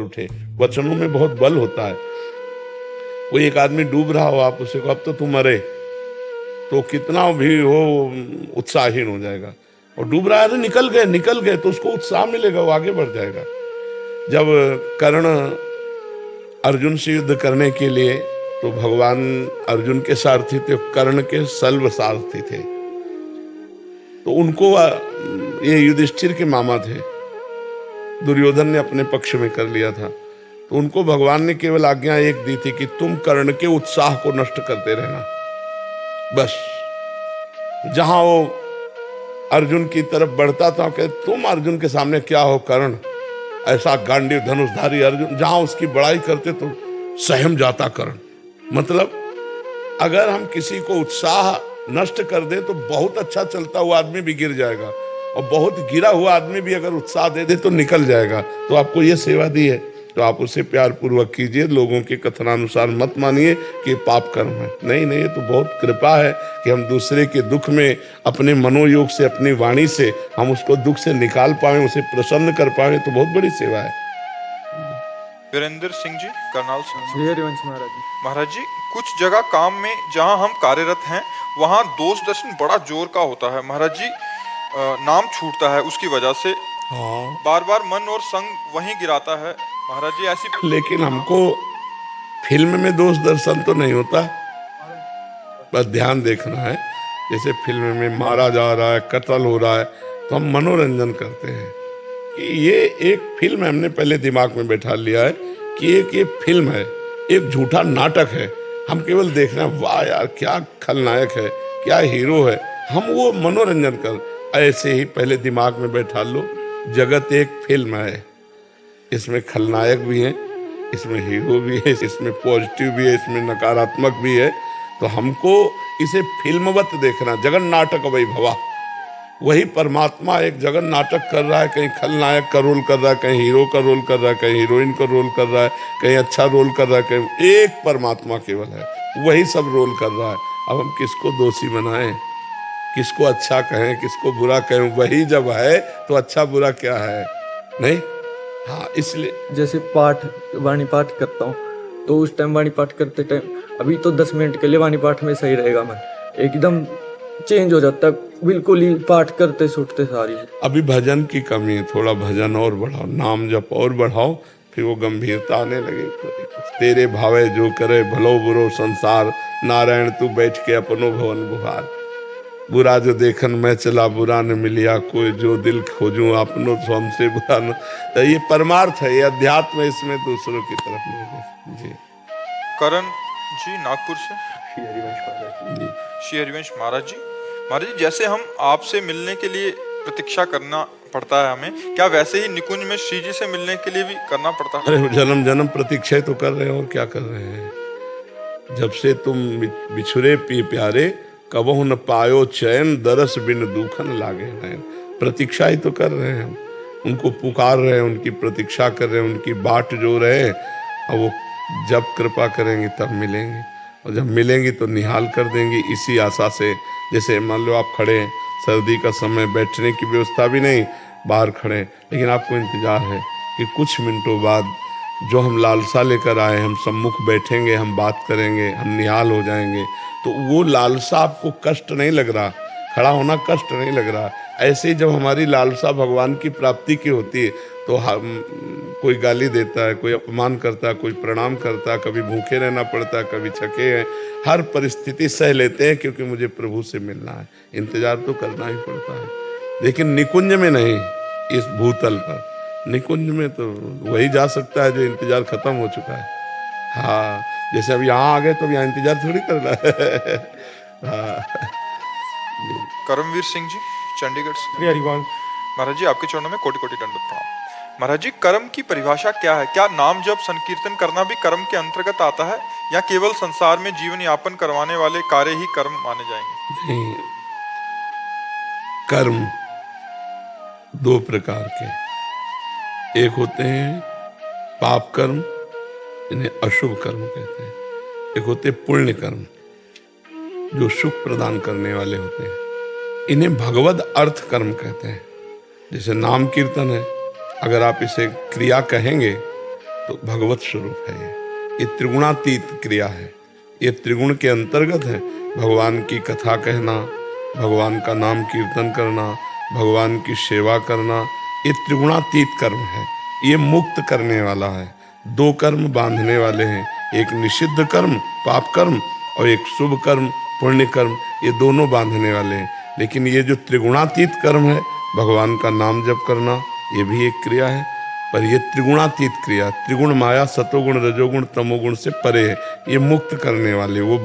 उठे। वचनों में बहुत बल होता है। कोई एक आदमी डूब रहा हो, आप उसे को अब तो तू मरे, तो कितना भी हो उत्साहहीन हो जाएगा। और डूब रहा है तो निकल गए तो उसको उत्साह मिलेगा, वो आगे बढ़ जाएगा। जब कर्ण अर्जुन से युद्ध करने के लिए, तो भगवान अर्जुन के सारथी थे, कर्ण के सल्व सारथी थे। तो उनको ये युधिष्ठिर के मामा थे, दुर्योधन ने अपने पक्ष में कर लिया था। तो उनको भगवान ने केवल आज्ञा एक दी थी कि तुम कर्ण के उत्साह को नष्ट करते रहना। बस जहां वो अर्जुन की तरफ बढ़ता था, कहते तुम अर्जुन के सामने क्या हो कर्ण, ऐसा गांडीव धनुषधारी अर्जुन। जहां उसकी बड़ाई करते तो सहम जाता कर्ण। मतलब अगर हम किसी को उत्साह नष्ट कर दे तो बहुत अच्छा चलता हुआ आदमी भी गिर जाएगा, और बहुत गिरा हुआ आदमी भी अगर उत्साह दे दे तो निकल जाएगा। तो आपको ये सेवा दी है तो आप उसे प्यार पूर्वक कीजिए, लोगों के कथनानुसार मत मानिए कि पाप कर्म है। नहीं, ये तो बहुत कृपा है कि हम दूसरे के दुख में अपने मनोयोग से, अपनी वाणी से हम उसको दुख से निकाल पाए, उसे प्रसन्न कर पाए, तो बहुत बड़ी सेवा है। वीरेंद्र सिंह जी, करनाल से। हरिवंश महाराज जी। महाराज जी, कुछ जगह काम में जहां हम कार्यरत हैं वहां दोष दर्शन बड़ा जोर का होता है महाराज जी, नाम छूटता है उसकी वजह से। बार बार मन और संग वहीं गिराता है महाराज जी, ऐसी। लेकिन हमको फिल्म में दोष दर्शन तो नहीं होता, बस ध्यान देखना है। जैसे फिल्म में मारा जा रहा है, कत्ल हो रहा है, तो हम मनोरंजन करते हैं कि ये एक फिल्म है। हमने पहले दिमाग में बैठा लिया है कि एक ये फिल्म है, एक झूठा नाटक है। हम केवल देख रहे हैं, वाह यार क्या खलनायक है, क्या हीरो है। हम वो मनोरंजन कर, ऐसे ही पहले दिमाग में बैठा लो, जगत एक फिल्म है, इसमें खलनायक भी है, इसमें हीरो भी है, इसमें पॉजिटिव भी है, इसमें नकारात्मक भी है। तो हमको इसे फिल्मवत देखना, जगन नाटक वही भवा। वही परमात्मा एक जगन नाटक कर रहा है, कहीं खलनायक का रोल कर रहा है, कहीं हीरो का रोल कर रहा है, कहीं हीरोइन का रोल कर रहा है, कहीं अच्छा रोल कर रहा है, कहीं एक परमात्मा केवल है, वही सब रोल कर रहा है। अब हम किसको दोषी बनाएं, किसको अच्छा कहें, किसको बुरा कहें? वही जब है तो अच्छा बुरा क्या है? नहीं, हाँ, इसलिए जैसे वाणी पाठ करता हूँ तो उस टाइम वाणी पाठ करते टाइम अभी तो 10 मिनट के लिए वाणी पाठ में सही रहेगा, मन एकदम चेंज हो जाता है, बिल्कुल ही पाठ करते छूटते सारी। अभी भजन की कमी है, थोड़ा भजन और बढ़ाओ, नाम जप और बढ़ाओ, फिर वो गंभीरता आने लगे। तेरे भावे जो करे भलो बुरो संसार, नारायण तू बैठ के अपनो भवन बुहार। बुरा जो देखन मैं चला बुरा न मिलिया, कोई जो दिल खोजूं अपनो तो हमसे बुरा न। तो ये परमार्थ है, ये अध्यात्म है, इसमें दूसरों की तरफ नहीं। जी करण जी, नागपुर से। श्री हरिवंश महाराज जी। महाराज जी, जैसे हम आपसे मिलने के लिए प्रतीक्षा करना पड़ता है हमें, क्या वैसे ही निकुंज में श्री जी से मिलने के लिए भी करना पड़ता है? अरे जन्म जन्म प्रतीक्षा तो कर रहे हो, और क्या कर रहे हैं? जब से तुम बिछुरे पी प्यारे, कबहु न पायो चैन, दरस बिन दूखन लागे नैन। प्रतीक्षा ही तो कर रहे हैं हम, उनको पुकार रहे हैं, उनकी प्रतीक्षा कर रहे हैं, उनकी बाट जो रहे हैं। और वो जब कृपा करेंगे तब मिलेंगे, और जब मिलेंगी तो निहाल कर देंगी, इसी आशा से। जैसे मान लो आप खड़े हैं, सर्दी का समय, बैठने की व्यवस्था भी नहीं, बाहर खड़े हैं, लेकिन आपको इंतजार है कि कुछ मिनटों बाद जो हम लालसा लेकर आए, हम सम्मुख बैठेंगे, हम बात करेंगे, हम निहाल हो जाएंगे। तो वो लालसा आपको कष्ट नहीं लग रहा, खड़ा होना कष्ट नहीं लग रहा। ऐसे ही जब हमारी लालसा भगवान की प्राप्ति की होती है तो हम, कोई गाली देता है, कोई अपमान करता है, कोई प्रणाम करता है, कभी भूखे रहना पड़ता है, कभी थके हैं, हर परिस्थिति सह लेते हैं क्योंकि मुझे प्रभु से मिलना है। इंतजार तो करना ही पड़ता है, लेकिन निकुंज में नहीं, इस भूतल पर। निकुंज में तो वही जा सकता है जो इंतजार खत्म हो चुका है। हाँ, जैसे अब यहाँ आ गए तो यहाँ इंतजार थोड़ी करना है। हाँ। करमवीर सिंह जी, चंडीगढ़ से। हरिवंश महाराज जी, आपके चरणों में कोटि कोटि दंडवत प्रणाम। महाराज जी, कर्म की परिभाषा क्या है? क्या नाम जप संकीर्तन करना भी कर्म के अंतर्गत आता है, या केवल संसार में जीवन यापन करवाने वाले कार्य ही कर्म माने जाएंगे? नहीं, कर्म दो प्रकार के, एक होते हैं पाप कर्म, इन्हें अशुभ कर्म कहते हैं। एक होते पुण्य कर्म जो सुख प्रदान करने वाले होते हैं, इन्हें भगवद अर्थ कर्म कहते हैं। जैसे नाम कीर्तन है, अगर आप इसे क्रिया कहेंगे तो भगवत स्वरूप है ये त्रिगुणातीत क्रिया है, ये त्रिगुण के अंतर्गत है। भगवान की कथा कहना, भगवान का नाम कीर्तन करना, भगवान की सेवा करना, ये त्रिगुणातीत कर्म है, ये मुक्त करने वाला है। दो कर्म बांधने वाले हैं, एक निषिद्ध कर्म पाप कर्म और एक शुभ कर्म पुण्य कर्म, ये दोनों बांधने वाले हैं। लेकिन ये जो त्रिगुणातीत कर्म है, भगवान का नाम जप करना, ये भी एक क्रिया है, पर ये त्रिगुणातीत क्रिया, त्रिगुण माया सतोगुण रजोगुण तमोगुण से परे है, ये मुक्त करने वाले, वो